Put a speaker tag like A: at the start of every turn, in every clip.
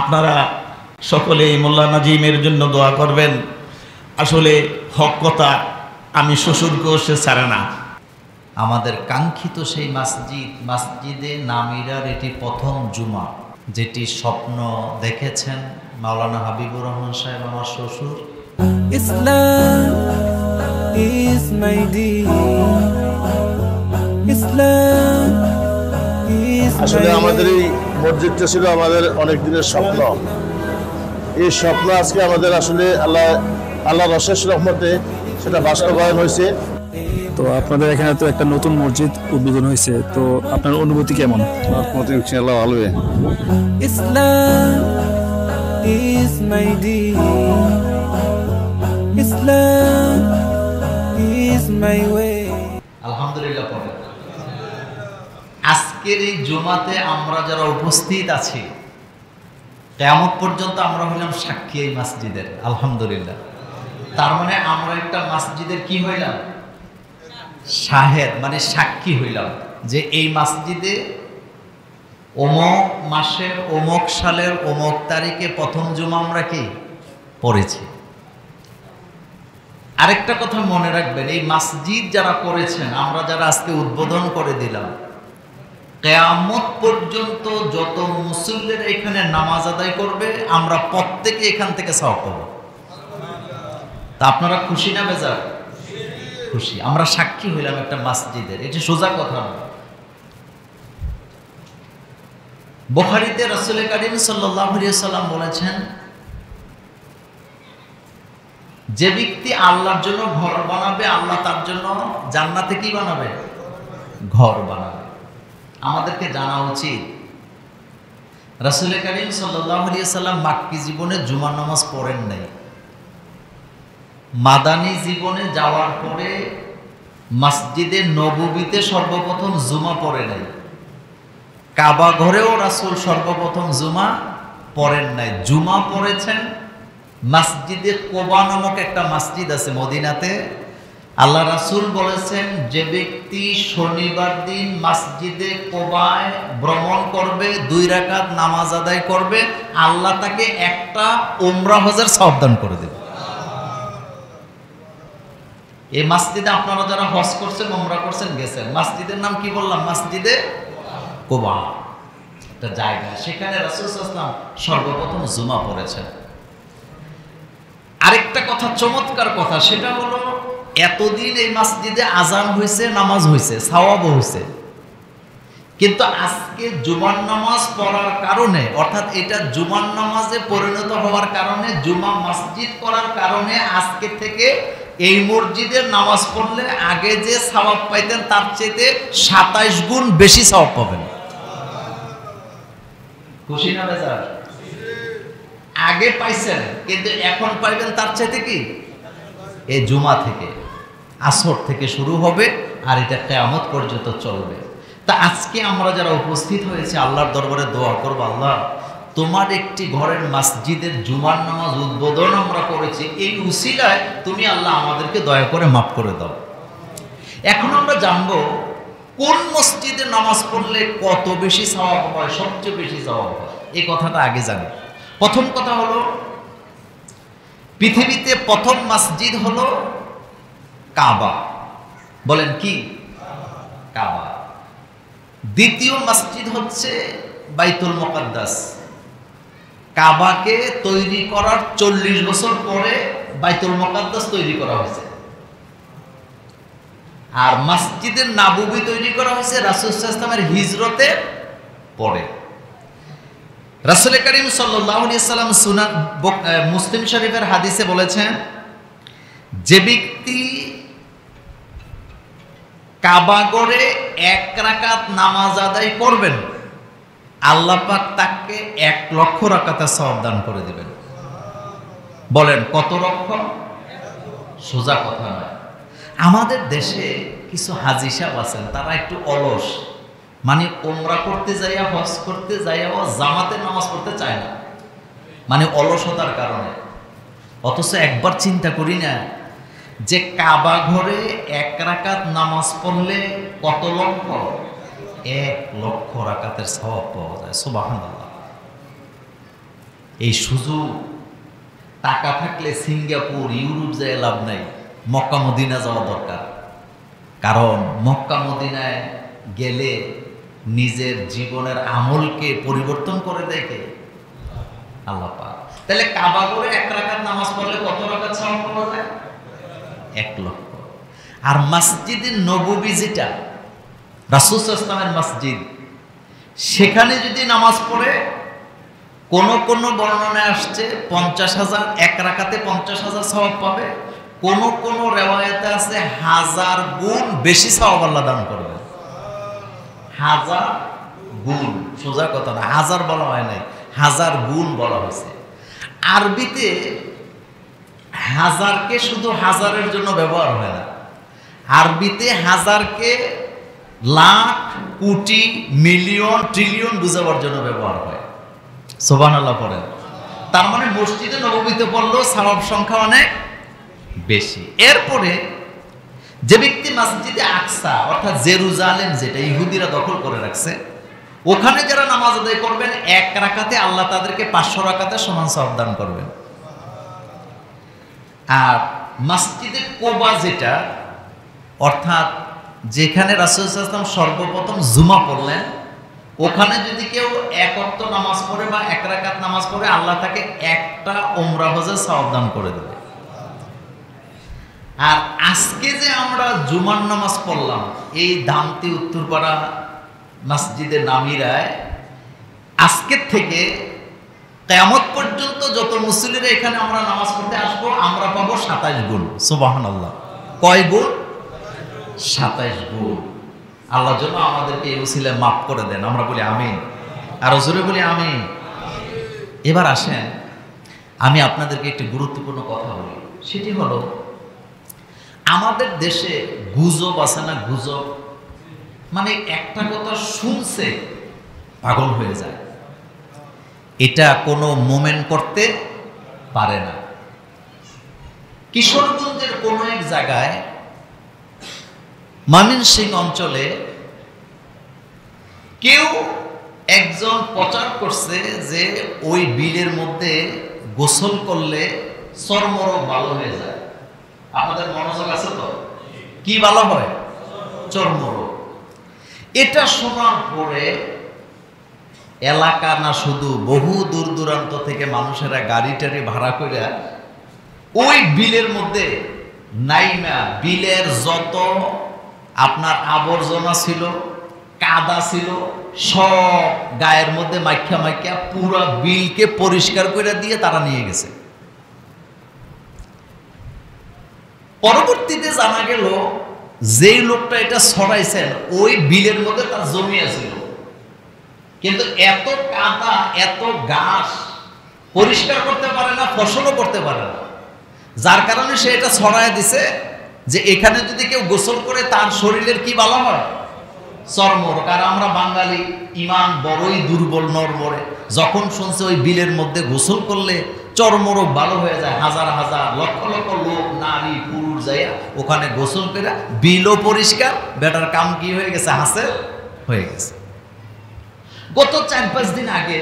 A: আপনারা সকলে মোল্লা নাজিমের জন্য দোয়া করবেন। আসলে হক কথা, আমি শ্বশুরকেও সে ছাড়ে না।
B: আমাদের কাঙ্ক্ষিত সেই মসজিদে নামিরার এটি প্রথম জুমা, যেটি স্বপ্ন দেখেছেন মাওলানা হাবিবুর রহমান সাহেব, আমার শ্বশুর।
C: ইসলাম is my deen, Islam is
D: আসলে আমাদের এই মসজিদটা ছিল আমাদের অনেক দিনের স্বপ্ন। এই স্বপ্ন আজকে আমাদের আসলে আল্লাহর অশেষ রহমতে সেটা বাস্তবায়ন হয়েছে।
E: তো আপনাদের এখানে তো একটা নতুন মসজিদ উদ্বোধন হয়েছে, তো আপনার অনুভূতি কেমন?
D: ইনশাআল্লাহ ভালো।
C: ইসলাম is my deen, Islam is my way।
B: আলহামদুলিল্লাহ পড়ে। আজকের এই জুমাতে আমরা যারা উপস্থিত আছি, কিয়ামত পর্যন্ত আমরা হইলাম সাক্ষী এই মসজিদের। আলহামদুলিল্লাহ। তার মানে আমরা একটা মসজিদের কি হইলাম? শাহেদ, মানে সাক্ষী হইলাম যে এই মসজিদে অমুক মাসের অমুক সালের অমুক তারিখে প্রথম জুমা আমরা কি পড়েছি। আরেকটা কথা মনে রাখবেন, এই মসজিদ যারা করেছেন, আমরা যারা আজকে উদ্বোধন করে দিলাম, কিয়ামত পর্যন্ত যত মুসল্লিরা এখানে নামাজ আদায় করবে, আমরা প্রত্যেকে এখান থেকে সওয়াব পাবো। তা আপনারা খুশি না বেজার? খুশি। আমরা সাক্ষী হইলাম একটা মসজিদের, এটা সোজা কথা না। বুখারীতে রাসূল কারীম সাল্লাল্লাহু আলাইহি সাল্লাম বলেছেন, যে ব্যক্তি আল্লাহর জন্য ঘর বানাবে, আল্লাহ তার জন্য জান্নাতে কি বানাবে? ঘর বানাবে। আমাদেরকে জানা উচিত রাসূল কারীম সাল্লাল্লাহু আলাইহি সাল্লাম মাক্কি জীবনে জুমার নামাজ পড়েন নাই। মাদানী জীবনে যাওয়ার পরে মসজিদে নববীতে সর্বপ্রথম জুমা পড়ে নাই। কাবা ঘরেও রাসূল সর্বপ্রথম জুমা পড়েন নাই। জুমা পড়েছেন মসজিদে কোবা নামক একটা মসজিদ আছে মদিনাতে। আল্লাহ রাসূল বলেছেন, যে ব্যক্তি শনিবার দিন মসজিদে কোবায় ভ্রমণ করবে, 2 রাকাত নামাজ আদায় করবে, আল্লাহ তাকে একটা উমরা হজের সওয়াব দান করে দেবে। এই মসজিদে আপনারা যারা হজ করছেন, উমরা করছেন, গেছেন, মসজিদের নাম কি বললাম? মসজিদে কোবা, একটা জায়গা। সেখানে রাসূল সাল্লাল্লাহু আলাইহি ওয়াসাল্লাম সর্বপ্রথম জুমা পড়েছেন। আরেকটা কথা, চমৎকার কথা, সেটা হলো এতদিন এই মসজিদে আজান হয়েছে, নামাজ হয়েছে, সওয়াব হয়েছে, কিন্তু আজকে জুমার নামাজ পড়ার কারণে, অর্থাৎ এটা জুমার নামাজে পরিণত হওয়ার কারণে, জুমা মসজিদ করার কারণে আজকে থেকে এই মসজিদে নামাজ পড়লে আগে যে সওয়াব পাইতেন তার চেয়ে 27 গুণ বেশি সওয়াব পাবেন। খুশি না বেজার? আগে পাইছেন, কিন্তু এখন পাইবেন তার চাইতে কি? এই জুমা থেকে, আসর থেকে শুরু হবে আর এটা কিয়ামত পর্যন্ত চলবে। তা আজকে আমরা যারা উপস্থিত হয়েছে, আল্লাহর দরবারে দোয়া করব, আল্লাহ তোমার একটি ঘরের মসজিদের জুমার নামাজ উদ্বোধন আমরা করেছি, এই উসিলায় তুমি আল্লাহ আমাদেরকে দয়া করে মাফ করে দাও। এখন আমরা জানবো কোন মসজিদে নামাজ পড়লে কত বেশি সওয়াব হয়, সবচেয়ে বেশি সওয়াব হয়, এই কথাটা আগে জানি। প্রথম কথা হলো, পৃথিবীতে প্রথম মসজিদ হলো কাবা। বলেন কি? কাবা। দ্বিতীয় মসজিদ হচ্ছে বাইতুল মুকাদ্দাস। কাবাকে তৈরি করার 40 বছর পরে বাইতুল মুকাদ্দাস তৈরি করা হয়েছে। আর মসজিদের নববী তৈরি করা হয়েছে রাসূল সাল্লাল্লাহু আলাইহি ওয়াসাল্লামের হিজরতের পরে। রাসূল কারীম সাল্লাল্লাহু আলাইহি ওয়াসাল্লাম সুনান মুসলিম শরীফের হাদিসে বলেছেন, যে ব্যক্তি কাবা ঘরে 1 রাকাত নামাজ আদায় করবেন, আল্লাহ পাক তাকে 1 লক্ষ রাকাতের সওয়াব দান করে দিবেন। বলেন কত লক্ষ? সোজা কথা নয়। আমাদের দেশে কিছু হাজী সাহেব আছেন, তারা একটু অলস, মানে উমরা করতে যাইয়া, হজ করতে যাইয়াও জামাতে নামাজ পড়তে চায় না, মানে অলসতার কারণে। অথচ একবার চিন্তা করি না যে কাবা ঘরে 1 রাকাত নামাজ পড়লে কত লক্ষ? 1 লক্ষ রাকাতের সওয়াব পাওয়া যায়। সুবহানাল্লাহ। এই সুযোগ, টাকা থাকলে সিঙ্গাপুর ইউরোপ যায় লাভ নাই, মক্কা মদিনা যাওয়া দরকার। কারণ মক্কা মদিনায় গেলে নিজের জীবনের আমলকে পরিবর্তন করে দেয় কে? আল্লাহ পাক। তাহলে কাবা করে 1 রাকাত নামাজ পড়লে কত রাকাত সওয়াব পাওয়া যায়? 1 লক্ষ। আর মসজিদে নববী যেটা রাসূল সাল্লাল্লাহু আলাইহি ওয়াসাল্লামের মসজিদ, সেখানে যদি নামাজ পড়ে কোন বর্ণনায় আসছে 50,000, 1 রাকাতে 50,000 সওয়াব পাবে। কোন রিওয়ায়াতে আছে 1000 গুণ বেশি সওয়াব আল্লাহ দান করবে। 1000 গুণ, সোজা কথা না, 1000 বলা হয় নাই, 1000 গুণ বলা হয়েছে। আরবিতে 1000কে শুধু হাজারের জন্য ব্যবহার হয় না, আরবিতে 1000কে লাখ, কোটি, মিলিয়ন, ট্রিলিয়ন বুঝাবার জন্য ব্যবহার হয়। সুবহানাল্লাহ পড়েন। তার মানে মসজিদে নববীতে পড়লেও সওয়াব সংখ্যা অনেক বেশি। এরপরে যে ব্যক্তি মসজিদে আকসা অর্থাৎ জেরুজালেম, যেটা ইহুদিরা দখল করে রাখছে, ওখানে যারা নামাজ আদায় করবেন 1 রাকাতে আল্লাহ তাদেরকে 500 রাকাতে সমান সওয়াব দান করবেন। আর মসজিদে কোবা যেটা, অর্থাৎ যেখানে রাসূল সাল্লাল্লাহু আলাইহি ওয়াসাল্লাম সর্বপ্রথম জুমা পড়লেন, ওখানে যদি কেউ 1 ওয়াক্ত নামাজ পড়ে বা 1 রাকাত নামাজ পড়ে, আল্লাহ তাকে একটা উমরা হজের সওয়াব দান করে দেবে। আর আজকে যে আমরা জুমার নামাজ পড়লাম এই দামতি উত্তরপাড়া মসজিদে নামিরায়, আজকের থেকে কিয়ামত পর্যন্ত যত মুসল্লিরা এখানে আমরা নামাজ পড়তে আসবো, আমরা পাবো 27 গুণ। সুবহানাল্লাহ। কয় গুণ? 27 গুণ। আল্লাহ যেন আমাদেরকে এই উসিলায় মাফ করে দেন, আমরা বলি আমিন। আর জোরে বলি আমিন। এবার আসেন, আমি আপনাদেরকে একটি গুরুত্বপূর্ণ কথা বলি, সেটি হলো আমাদের দেশে গুজব আছে না, গুজব মানে একটা কথা শুনছে পাগল হয়ে যায়, এটা কোনো মোমেন্ট করতে পারে না। কিশোরগঞ্জের কোন এক জায়গায় ময়মনসিংহ অঞ্চলে কেউ একজন প্রচার করছে যে ওই বিলের মধ্যে গোসল করলে চর্মরোগ ভালো হয়ে যায়। আপনাদের মনোযোগ আছে তো? কি ভালো হয়? চর্মরোগ। এটা শোনার পরে এলাকা না শুধু বহু দূর দূরান্ত থেকে মানুষেরা গাড়ি টাড়ি ভাড়া করে ওই বিলের মধ্যে নাইমা, বিলের যত আপনার আবর্জনা ছিল, কাদা ছিল, সব গায়ের মধ্যে মাইখা মাইখা পুরো বিলকে পরিষ্কার করে দিয়ে তারা নিয়ে গেছে। পরবর্তীতে জানা গেল যেই লোকটা এটা ছড়াইছেন ওই বিলের মধ্যে তার জমি আছিল, কিন্তু এত কাদা এত ঘাস পরিষ্কার করতে পারে না, ফসলও করতে পারে না, যার কারণে সে এটা ছড়ায় দিছে যে এখানে যদি কেউ গোসল করে তার শরীরের কি ভালো হয়? চর্মরোগ। আর আমরা বাঙালি ইমান বড়ই দুর্বল, নড়বড়ে। যখন শুনছে ওই বিলের মধ্যে গোসল করলে চর্মরোগ ভালো হয়ে যায়, হাজার হাজার লক্ষ লক্ষ লোক, নারী পুরুষ যায় ওখানে গোসল করে, বিলও পরিষ্কার, বেটার কাম কি হয়ে গেছে? হাসিল হয়ে গেছে। গত 4-5 দিন আগে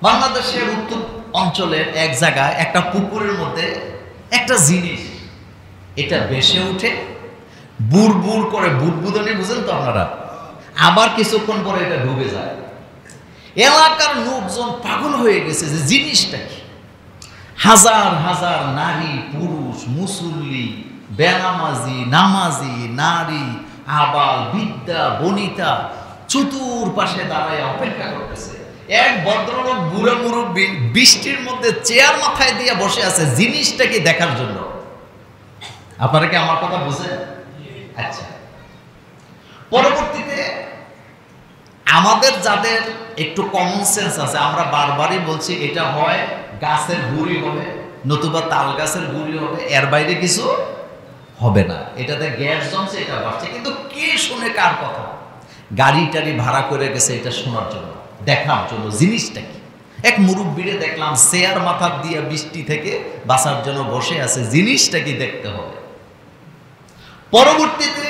B: বাংলাদেশের উত্তর অঞ্চলের এক জায়গায় একটা পুকুরের মধ্যে একটা জিনিস এটা ভেসে উঠে বুড় বুড় করে, বুদবুদানি বুঝেন তো আপনারা, আবার কিছুক্ষণ পরে এটা ডুবে যায়। এলাকার লোকজন পাগল হয়ে গেছে যে জিনিসটা কি। হাজার হাজার নারী পুরুষ, মুসল্লি, বেনামাজি, নামাজি, নারী, আবাল, বিদ্যা, বনিতা চতুর্পাশে দাঁড়ায় অপেক্ষা করতেছে। এক ভদ্রলোক বুড়ো মুরব্বী বৃষ্টির মধ্যে চেয়ার মাথায় দিয়ে বসে আছে জিনিসটাকে দেখার জন্য। আপনারা কি আমার কথা বুঝেন? আচ্ছা, পরবর্তীতে আমাদের যাদের একটু কমন সেন্স আছে, আমরা বারবারই বলছি এটা হয় গাছের গুঁড়ি হবে, নতুবা তাল গাছের গুঁড়ি হবে, এর বাইরে কিছু হবে না। এটাতে গ্যাস জমছে, এটা বাড়ছে। কিন্তু কে শুনে কার কথা? গাড়ি টাড়ি ভাড়া করে গেছে এটা শোনার জন্য, দেখার জন্য জিনিসটা কি। এক মুরব্বিরে দেখলাম চেয়ার মাথা দিয়ে বৃষ্টি থেকে বাঁচার জন্য বসে আছে, জিনিসটা কি দেখতে হবে। পরবর্তীতে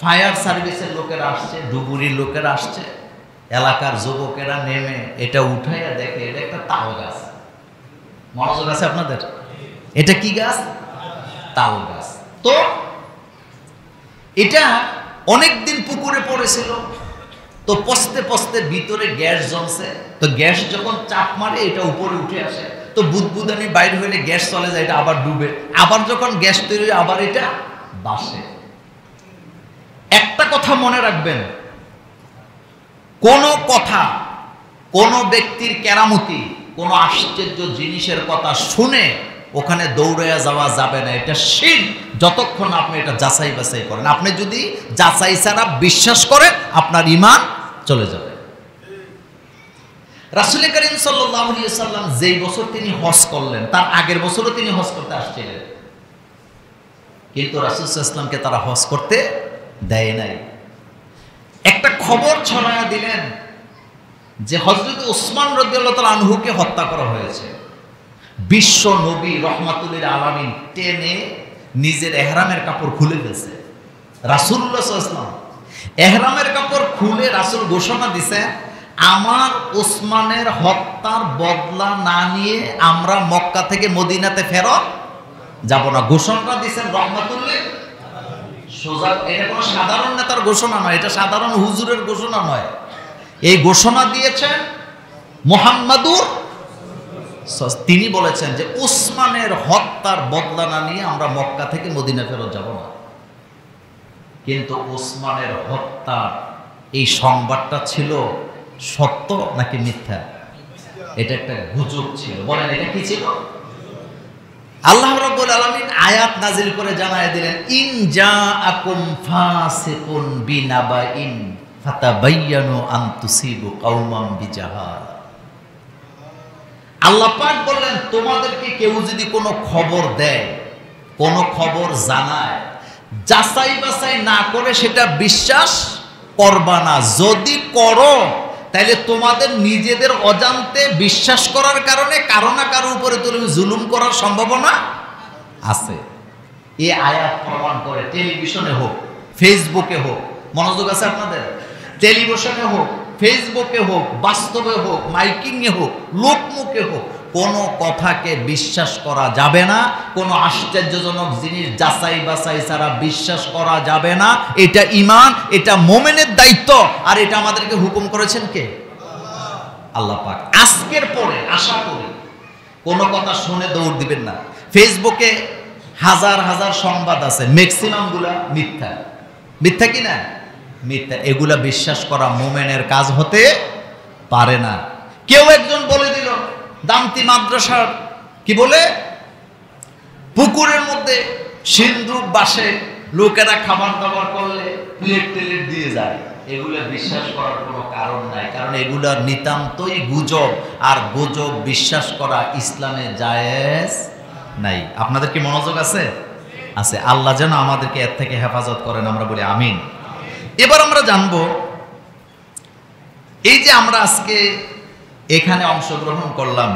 B: ফায়ার সার্ভিসের লোকেরা আসছে, ডুবুরির লোকেরা আসছে, এলাকার যুবকেরা নেমে এটা উঠাইয়া দেখে এটা একটা তাল গাছ। মনোযোগ আছে আপনাদের? এটা কি গাছ? তাল গাছ। তো এটা অনেকদিন পুকুরে পড়েছিল, তো পচতে পচতে ভিতরে গ্যাস জমছে, তো গ্যাস যখন চাপ মারে এটা উপরে উঠে আসে, তো বুদবুদানি বাইরে হলে গ্যাস চলে যায়, এটা আবার ডুবে, আবার যখন গ্যাস তৈরি হয় আবার এটা বাসে। একটা কথা মনে রাখবেন, কোন কথা, কোন ব্যক্তির কেরামতি, কোন আশ্চর্য জিনিসের কথা শুনে ওখানে দৌড়াইয়া যাওয়া যাবে না, এটা শিরক, যতক্ষণ আপনি এটা যাচাই বাছাই করেন। আপনি যদি যাচাই ছাড়া বিশ্বাস করেন আপনার ঈমান চলে যাবে। রাসূল করিম সাল্লাল্লাহু আলাইহি ওয়াসাল্লাম যেই বছর তিনি হজ করলেন তার আগের বছরও তিনি হজ করতে আসছিলেন, কিন্তু রাসূল সাল্লাল্লাহু আলাইহি ওয়াসাল্লামকে তারা হজ করতে দেয় নাই। একটা খবর ছড়ায়া দিলেন যে হযরত ওসমান রাদিয়াল্লাহু তাআলা আনহুকে হত্যা করা হয়েছে। বিশ্ব নবী রহমাতুল লিল আলামিন টেনে নিজের ইহরামের কাপড় খুলে ফেলছে। রাসূলুল্লাহ সাল্লাল্লাহু আলাইহি ওয়াসাল্লাম ইহরামের কাপড় খুলে রাসূল ঘোষণা দিয়েছে, আমার ওসমানের হত্যার বদলা না নিয়ে আমরা মক্কা থেকে মদিনাতে ফেরত যাব না। ঘোষণাটা দিয়েছেন রহমাতুল লিল সোজা। এটা কোনো সাধারণ নেতার ঘোষণা নয়, এটা সাধারণ হুজুরের ঘোষণা নয়। এই ঘোষণা দিয়েছেন মুহাম্মাদুর, তিনি বলেছেন যে ওসমানের হত্যার বদলা না নিয়ে আমরা মক্কা থেকে মদিনা ফেরত যাব না। কিন্তু ওসমানের হত্যার এই সংবাদটা ছিল সত্য নাকি মিথ্যা? এটা একটা গুজব ছিল। বলেন এটা কি ছিল? আল্লাহ রাব্বুল আলামিন আয়াত নাজিল করে জানায় দিলেন, ইন জাআকুম ফাসিকুন বিনাবাইন ফাতাবায়ানু আন তুসিবু কওমান বিজাহাল। আল্লাহ পাক বললেন, তোমাদেরকে কেউ যদি কোনো খবর দেয়, কোনো খবর জানায়, যাচাই বাছাই না করে সেটা বিশ্বাস করবা না। যদি করো তাহলে তোমাদের নিজেদের অজান্তে বিশ্বাস করার কারণে কারো না কারো উপরে তুমি জুলুম করার সম্ভাবনা আছে। এই আয়াত প্রমাণ করে টেলিভিশনে হোক, ফেসবুকে হোক, মনোযোগ আছে আপনাদের? টেলিভিশনে হোক, ফেসবুকে হোক, বাস্তবে হোক, মাইকিংয়ে হোক, লোকমুখে হোক, কোনো কথাকে বিশ্বাস করা যাবে না। কোনো আশ্চর্যজনক জিনিস যাচাই বাছাই ছাড়া বিশ্বাস করা যাবে না। এটা ঈমান, এটা মুমিনের দায়িত্ব। আর এটা আমাদেরকে হুকুম করেছেন কে? আল্লাহ পাক। আজকের পরে আশা করি কোনো কথা শুনে দৌড় দিবেন না। ফেসবুকে হাজার হাজার সংবাদ আছে, ম্যাক্সিমাম গুলা মিথ্যা। মিথ্যা কি না? মিথ্যা। এগুলা বিশ্বাস করা মুমিনের কাজ হতে পারে না। কেউ একজন বলে দিল দামতি মাদ্রাসার কি বলে পুকুরের মধ্যে সিন্ধুক বাসে লোকেরা খাবার দাবার করলে প্লেট টেলেট দিয়ে যায়। এগুলা বিশ্বাস করার কোনো কারণ নাই, কারণ এগুলা নিতান্তই গুজব, আর গুজব বিশ্বাস করা ইসলামে জায়েজ নাই। আপনাদের কি মনোযোগ আছে? আছে। আল্লাহ যেন আমাদেরকে এর থেকে হেফাজত করেন, আমরা বলি আমিন। এবার আমরা জানব, এই যে আমরা আজকে এখানে অংশগ্রহণ করলাম,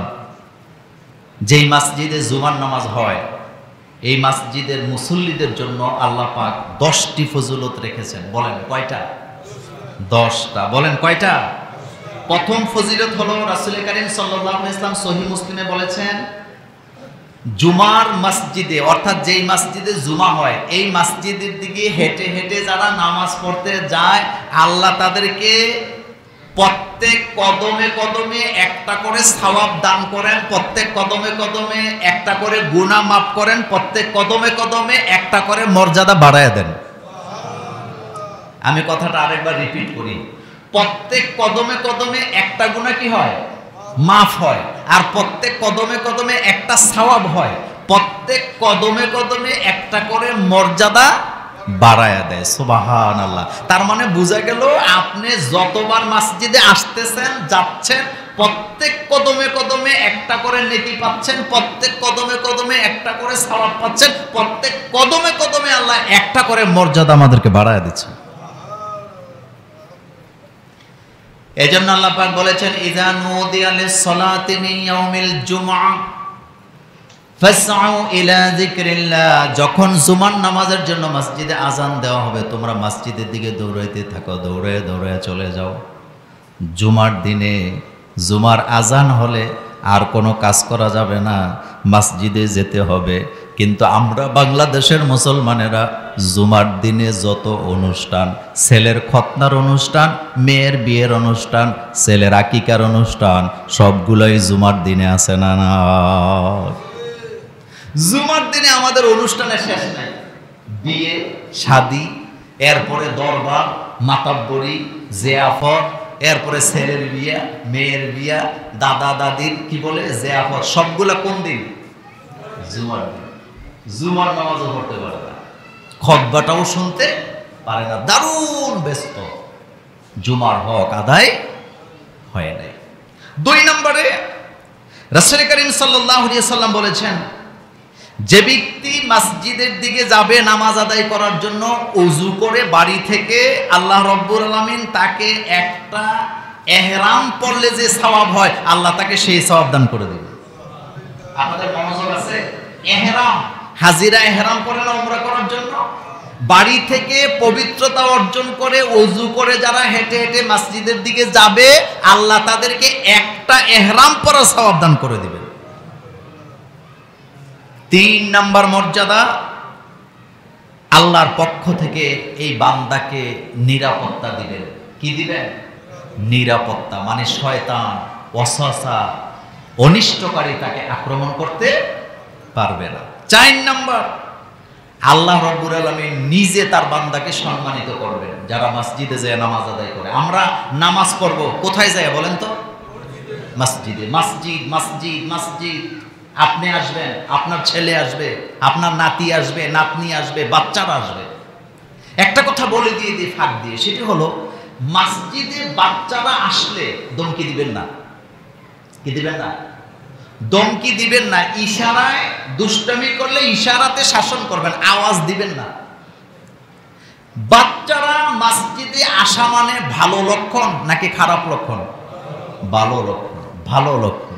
B: যেই মসজিদে জুমার নামাজ হয়, এই মসজিদের মুসল্লিদের জন্য আল্লাহ পাক 10টি ফজিলত রেখেছেন। বলেন কয়টা? 10টা। বলেন কয়টা? প্রথম ফজিলত হলো রাসূল করিম সাল্লাল্লাহু আলাইহি ওয়াসাল্লাম সহিহ মুসলিমে বলেছেন, জুমার মসজিদে, অর্থাৎ যেই মসজিদে জুমা হয়, এই মসজিদের দিকে হেঁটে হেঁটে যারা নামাজ পড়তে যায়, আল্লাহ তাদেরকে প্রত্যেক কদমে কদমে একটা করে সওয়াব দান করেন, প্রত্যেক কদমে কদমে একটা করে গুনাহ মাফ করেন, প্রত্যেক কদমে কদমে একটা করে মর্যাদা বাড়ায় দেন। আমি কথাটা আরেকবার রিপিট করি, প্রত্যেক কদমে কদমে একটা গুনাহ কি হয়? মাফ হয়। আর প্রত্যেক কদমে কদমে একটা সওয়াব হয়। প্রত্যেক কদমে কদমে একটা করে মর্যাদা বাড়ায়া দেয়। সুবহানাল্লাহ। তার মানে বোঝা গেল, আপনি যতবার মসজিদে আসতেছেন, যাচ্ছেন, প্রত্যেক কদমে কদমে একটা করে নেকি পাচ্ছেন, প্রত্যেক কদমে কদমে একটা করে সওয়াব পাচ্ছেন, প্রত্যেক কদমে কদমে আল্লাহ একটা করে মর্যাদা আমাদেরকে বাড়ায়া দিচ্ছেন। এজন্য আল্লাহ পাক বলেছেন, ইযা নুদিয়া লিস-সালাতি মিন ইয়াউমিল জুমআ ফাসআউ ইলা যিকরিল্লাহ। যখন জুমার নামাজের জন্য মসজিদে আজান দেওয়া হবে, তোমরা মসজিদের দিকে দৌড়াইতে থাকো, দৌড়ে দৌড়ে চলে যাও। জুমার দিনে জুমার আজান হলে আর কোনো কাজ করা যাবে না, মসজিদে যেতে হবে। কিন্তু আমরা বাংলাদেশের মুসলমানেরা জুমার দিনে যত অনুষ্ঠান, ছেলের খতনার অনুষ্ঠান, মেয়ের বিয়ের অনুষ্ঠান, ছেলের আকিকার অনুষ্ঠান, সবগুলোই জুমার দিনে আছে না? না, জুমার দিনে আমাদের অনুষ্ঠানের শেষ নাই। বিয়ে, শাদি, এরপরে দরবার, মাতাব্বরি, জিয়াফত, এরপরে ছেলের বিয়া, মেয়ের বিয়া, দাদা দাদির কি বলে জিয়াফত, সবগুলা কোন দিন? জুমার দিন। জুমার নামাজও পড়তে পারে না, খুতবাটাও শুনতে পারে না, দারুণ ব্যস্ত, জুমার হক আদায় হয় নাই। 2 নম্বরে রাসূল করিম সাল্লাল্লাহু আলাইহি সাল্লাম বলেছেন, যে ব্যক্তি মসজিদের দিকে যাবে নামাজ আদায় করার জন্য, ওযু করে বাড়ি থেকে, আল্লাহ রাব্বুল আলামিন তাকে একটা ইহরাম পরলে যে সওয়াব হয়, আল্লাহ তাকে সেই সওয়াব দান করে দেবে। আমাদের মনোযোগ আছে? ইহরাম, হাজিরা ইহরাম পরে না উমরা করার জন্য, বাড়ি থেকে পবিত্রতা অর্জন করে ওযু করে যারা হেঁটে হেঁটে মসজিদের দিকে যাবে, আল্লাহ তাদেরকে একটা ইহরাম পরা সওয়াব দান করে দিবে। 3 নম্বর মর্যাদা, আল্লাহর পক্ষ থেকে এই বান্দাকে নিরাপত্তা দিবেন। কি দিবেন? নিরাপত্তা, মানে শয়তান, ওয়াসওয়াসা, অনিষ্টকারী তাকে আক্রমণ করতে পারবে না। 4 নম্বর, আল্লাহ রাব্বুল আলামিন নিজে তার বান্দাকে সম্মানিত করবেন যারা মসজিদে যায় নামাজ আদায় করে। আমরা নামাজ পড়ব কোথায় যায় বলেন তো? মসজিদে। মসজিদ, মসজিদ, মসজিদ। আপনি আসবেন, আপনার ছেলে আসবে, আপনার নাতি আসবে, নাতনি আসবে, বাচ্চারা আসবে। একটা কথা বলে দিয়ে দিই ফাঁক দিয়ে, সেটি হলো মসজিদে বাচ্চারা আসলে দমকি দিবেন না। কি দিবেন না? দমকি দিবেন না। ইশারায় দুষ্টামি করলে ইশারাতে শাসন করবেন, আওয়াজ দিবেন না। বাচ্চারা মসজিদে আসা মানে ভালো লক্ষণ নাকি খারাপ লক্ষণ? ভালো লক্ষণ, ভালো লক্ষণ।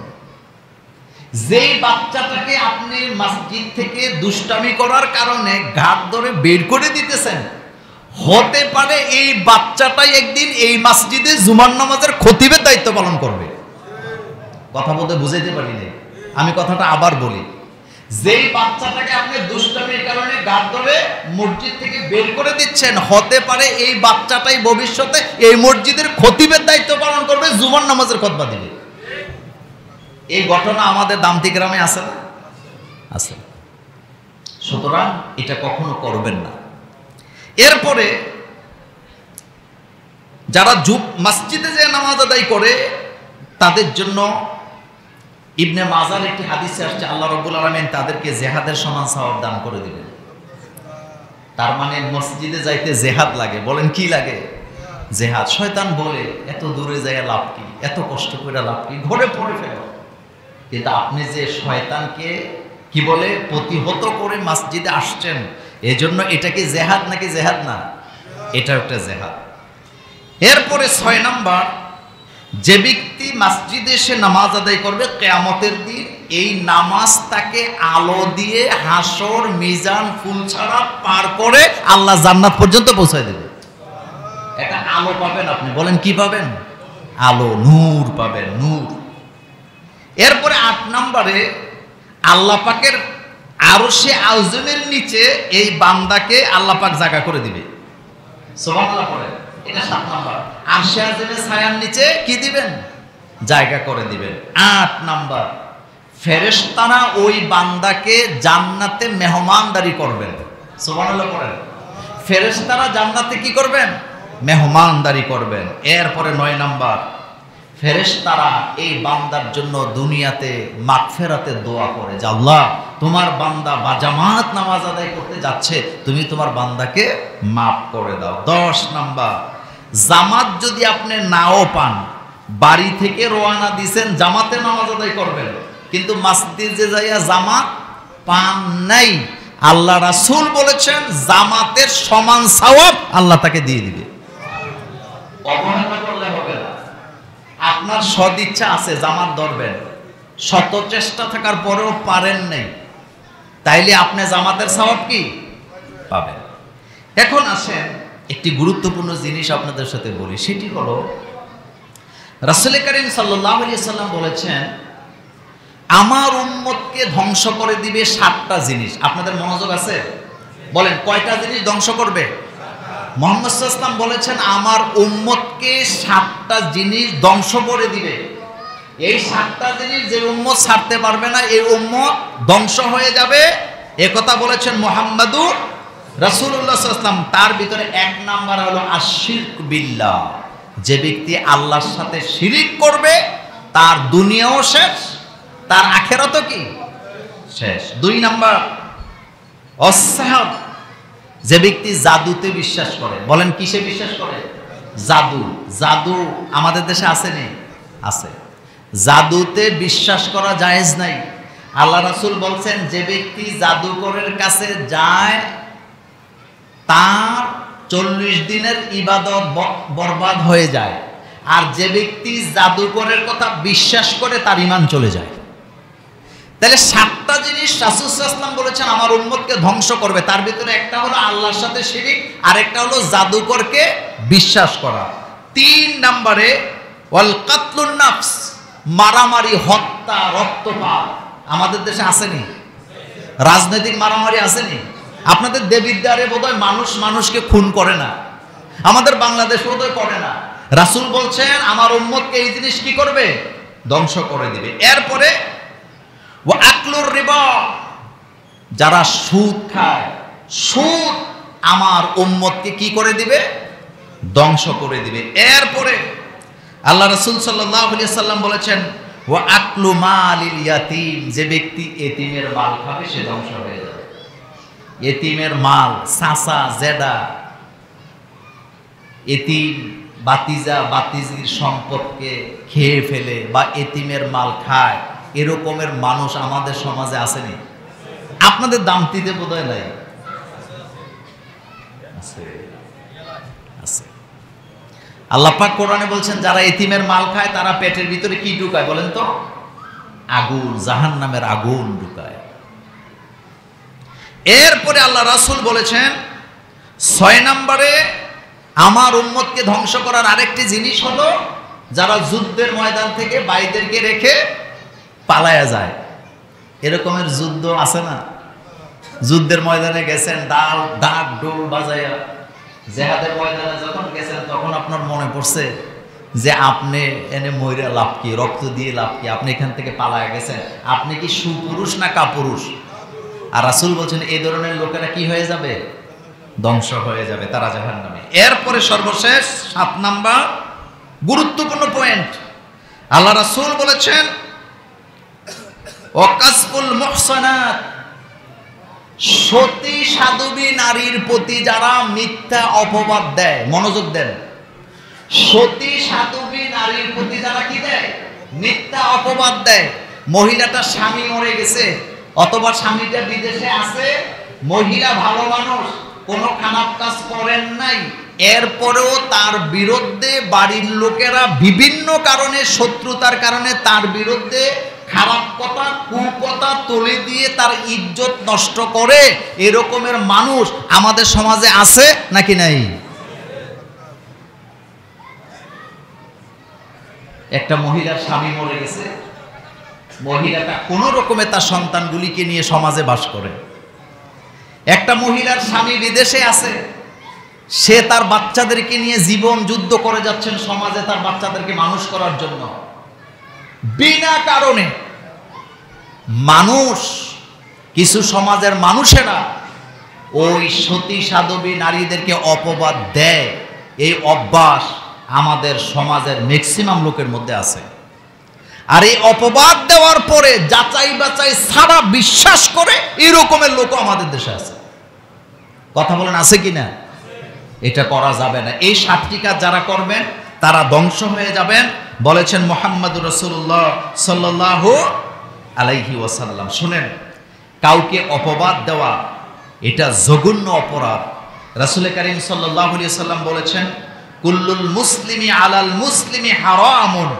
B: যেই বাচ্চাটাকে আপনি মসজিদ থেকে দুষ্টামি করার কারণে ঘাট ধরে বের করে দিতেছেন, হতে পারে এই বাচ্চাটাই একদিন এই মসজিদে জুমার নামাজের খতিবের দায়িত্ব পালন করবে। কথা বলতে বুঝাইতে পারিনি, আমি কথাটা আবার বলি। যেই বাচ্চাটাকে আপনি দুষ্টামির কারণে ঘাট ধরে মসজিদ থেকে বের করে দিচ্ছেন, হতে পারে এই বাচ্চাটাই ভবিষ্যতে এই মসজিদের খতিবের দায়িত্ব পালন করবে, জুমার নামাজের খুতবা দিবে। এই ঘটনা আমাদের দামতি গ্রামে আছে না? আছে। সুতরাং এটা কখনো করবেন না। এরপরে যারা মসজিদে যে নামাজ আদায় করে তাদের জন্য ইবনে মাজার একটি হাদিসে আসছে, আল্লাহ রাব্বুল আলামিন তাদেরকে জিহাদের সমান সওয়াব দান করে দিবেন। তার মানে মসজিদে যাইতে জিহাদ লাগে। বলেন কি লাগে? জিহাদ। শয়তান বলে এত দূরে যাইয়া লাভ কি, এত কষ্ট করে লাভ কি, ঘরে পড়ে ফেলো। কিন্তু আপনি যে শয়তানকে কি বলে প্রতিহত করে মসজিদে আসছেন, এজন্য এটা কি জিহাদ নাকি জিহাদ না? এটা একটা জিহাদ। এরপরে 6 নাম্বার, যে ব্যক্তি মসজিদে এসে নামাজ আদায় করবে, কিয়ামতের দিন এই নামাজ তাকে আলো দিয়ে হাসর, মিজান, ফুলছাড়া পার করে আল্লাহ জান্নাত পর্যন্ত পৌঁছায় দেবে। এটা আলো পাবেন আপনি। বলেন কি পাবেন? আলো, নূর পাবেন, নূর। এরপরে 8 নম্বরে আল্লাহ পাকের আরশে আযমের নিচে এই বান্দাকে আল্লাহ পাক জায়গা করে দিবে। সুবহানাল্লাহ পড়ে। এটা 7 নম্বর। আরশে আযমের ছায়ার নিচে কি দিবেন? জায়গা করে দিবেন। 8 নম্বর, ফেরেশতারা ওই বান্দাকে জান্নাতে মেহমানদারি করবেন। সুবহানাল্লাহ পড়েন। ফেরেশতারা জান্নাতে কি করবেন? মেহমানদারি করবেন। এরপরে 9 নম্বর, ফেরেশতারা এই বান্দার জন্য দুনিয়াতে মাগফিরাতের দোয়া করে যে আল্লাহ তোমার বান্দা বাজামাত নামাজ আদায় করতে যাচ্ছে, তুমি তোমার বান্দাকে মাফ করে দাও। 10 নাম্বার, জামাত যদি আপনি নাও পান, বাড়ি থেকে রওনা দিয়েছেন জামাতে নামাজ আদায় করবেন, কিন্তু মসজিদে যাইয়া জামাত পান নাই, আল্লাহ রাসূল বলেছেন জামাতের সমান সওয়াব আল্লাহ তাকে দিয়ে দিবে। অবহেলা করলে হবে না। আপনার সদিচ্ছা আছে জামাত ধরবেন, শত চেষ্টা থাকার পরেও পারেন নাই, তাইলে আপনি জামাতের সওয়াব কি পাবেন। এখন আসেন একটি গুরুত্বপূর্ণ জিনিস আপনাদের সাথে বলি, সেটি হলো রাসূল করিম সাল্লাল্লাহু আলাইহি সাল্লাম বলেছেন আমার উম্মতকে ধ্বংস করে দিবে 7টা জিনিস। আপনাদের মনোযোগ আছে? বলেন কয়টা জিনিস ধ্বংস করবে? মুহাম্মদ সাল্লাল্লাহু আলাইহি ওয়াসাল্লাম বলেছেন আমার উম্মতকে 7টা জিনিস ধ্বংস করে দিবে। এই 7টা জিনিস যে উম্মত ছাড়তে পারবে না এই উম্মত ধ্বংস হয়ে যাবে, একথা বলেছেন মুহাম্মাদুর রাসূলুল্লাহ সাল্লাল্লাহু আলাইহি ওয়াসাল্লাম। তার ভিতরে 1 নাম্বার হলো আশিরক বিল্লাহ। যে ব্যক্তি আল্লাহর সাথে শিরিক করবে তার দুনিয়াও শেষ, তার আখিরাতও কি শেষ। 2 নাম্বার অসহাব, যে ব্যক্তি জাদুতে বিশ্বাস করে। বলেন কিসে বিশ্বাস করে? জাদু। জাদু আমাদের দেশে আছে নেই? আছে। জাদুতে বিশ্বাস করা জায়েজ নাই। আল্লাহ রাসূল বলছেন যে ব্যক্তি জাদুকরের কাছে যায় তার 40 দিনের ইবাদত বরবাদ হয়ে যায়, আর যে ব্যক্তি জাদুকরের কথা বিশ্বাস করে তার ঈমান চলে যায়। তাহলে 7টা জিনিস রাসূল সাল্লাল্লাহু আলাইহি ওয়াসাল্লাম বলেছেন আমার উম্মতকে ধ্বংস করবে। তার ভিতরে একটা হলো আল্লাহর সাথে শিরিক, আরেকটা হলো জাদুকরকে বিশ্বাস করা। 3 নম্বরে ওয়াল কাতলুন নাফস, মারামারি, হত্যা, রক্তপাত। আমাদের দেশে আসেনি? রাজনৈতিক মারামারি আসেনি? আপনাদের দেবিদ্বারে বোধহয় মানুষ মানুষকে খুন করে না, আমাদের বাংলাদেশ বোধহয় করে না। রাসূল বলছেন আমার উম্মতকে এই জিনিস কি করবে? ধ্বংস করে দিবে। এরপরে ওয়া আকলুর রিবা, যারা সুদ খায়, সুদ আমার উম্মতকে কি করে দিবে? ধ্বংস করে দিবে। এরপরে আল্লাহ রাসূল সাল্লাল্লাহু আলাইহি ওয়াসাল্লাম বলেছেন ওয়া আকলু মালিল ইয়াতীম, যে ব্যক্তি এতিমের মাল খাবে সে ধ্বংস হয়ে যাবে। এতিমের মাল, চাচা জেডা এতিম বাতিজা বাতিজির সম্পদকে খেয়ে ফেলে বা এতিমের মাল খায়, এরকমের মানুষ আমাদের সমাজে আসেনি? আপনাদের দামতিতে বোধহয় নাই? আছে। আল্লাহ পাক কোরআনে বলছেন যারা এতিমের মাল খায় তারা পেটের ভিতরে কি ঢুকায় বলেন তো? আগুন, জাহান্নামের আগুন ঢুকায়। এরপরে আল্লাহ রাসূল বলেছেন 6 নম্বরে আমার উম্মতকে ধ্বংস করার আরেকটি জিনিস হলো যারা যুদ্ধের ময়দান থেকে ভাইদেরকে রেখে পালায়া যায়। এরকমের যুদ্ধ আছে না? যুদ্ধের ময়দানে গেছেন, ডাক ডোল বাজায়া, জিহাদের ময়দানে যখন গেছেন তখন আপনার মনে পড়ছে যে আপনি এনে মইরা লাভ কি, রক্ত দিয়ে লাভ কি, আপনি এখান থেকে পালায়া গেছেন। আপনি কি সুপুরুষ না কাপুরুষ? আর রাসূল বলছেন এই ধরনের লোকেরা কি হয়ে যাবে? ধ্বংস হয়ে যাবে, তারা জাহান্নামে। এরপরে সর্বশেষ 7 নাম্বার গুরুত্বপূর্ণ পয়েন্ট, আল্লাহ রাসূল বলেছেন ওয়াকাসফুল মুহসানাত, সতী সাধবী নারীর প্রতি যারা মিথ্যা অপবাদ দেয়, মনোযোগ দেন, সতী সাধবী নারীর প্রতি যারা কি দেয়? মিথ্যা অপবাদ দেয়। মহিলাটা স্বামী মরে গেছে অথবা স্বামীটা বিদেশে আছে, মহিলা ভালো মানুষ, কোনো খারাপ কাজ করেন নাই, এরপরেও তার বিরুদ্ধে বাড়ির লোকেরা বিভিন্ন কারণে, শত্রুতার কারণে তার বিরুদ্ধে খারাপ কথা, কুকথা তুলে দিয়ে তার ইজ্জত নষ্ট করে, এরকমের মানুষ আমাদের সমাজে আছে নাকি নাই? একটা মহিলার স্বামী মরে গেছে, মহিলাটা কোনো রকমে তার সন্তানগুলিকে নিয়ে সমাজে বাস করে। একটা মহিলার স্বামী বিদেশে আছে, সে তার বাচ্চাদেরকে নিয়ে জীবন যুদ্ধ করে যাচ্ছেন সমাজে তার বাচ্চাদেরকে মানুষ করার জন্য। বিনা কারণে মানুষ, কিছু সমাজের মানুষেরা ওই সতী সাধবী নারীদেরকে অপবাদ দেয়। এই অভ্যাস আমাদের সমাজের ম্যাক্সিমাম লোকের মধ্যে আছে। আর এই অপবাদ দেওয়ার পরে যাচাই বাছাই ছাড়া বিশ্বাস করে এরকমের লোকও আমাদের দেশে আছে। কথা বলেন আছে কিনা? এটা করা যাবে না। এই 7টি কাজ যারা করবেন তারা ধ্বংস হয়ে যাবেন বলেছেন মুহাম্মদুর রাসূলুল্লাহ সাল্লাল্লাহু আলাইহি ওয়াসাল্লাম। শুনেন, কাউকে অপবাদ দেওয়া এটা জঘন্য অপরাধ। রাসূল কারীম সাল্লাল্লাহু আলাইহি ওয়াসাল্লাম বলেছেন কুল্লুল মুসলিমি আলাল মুসলিমি হারামুন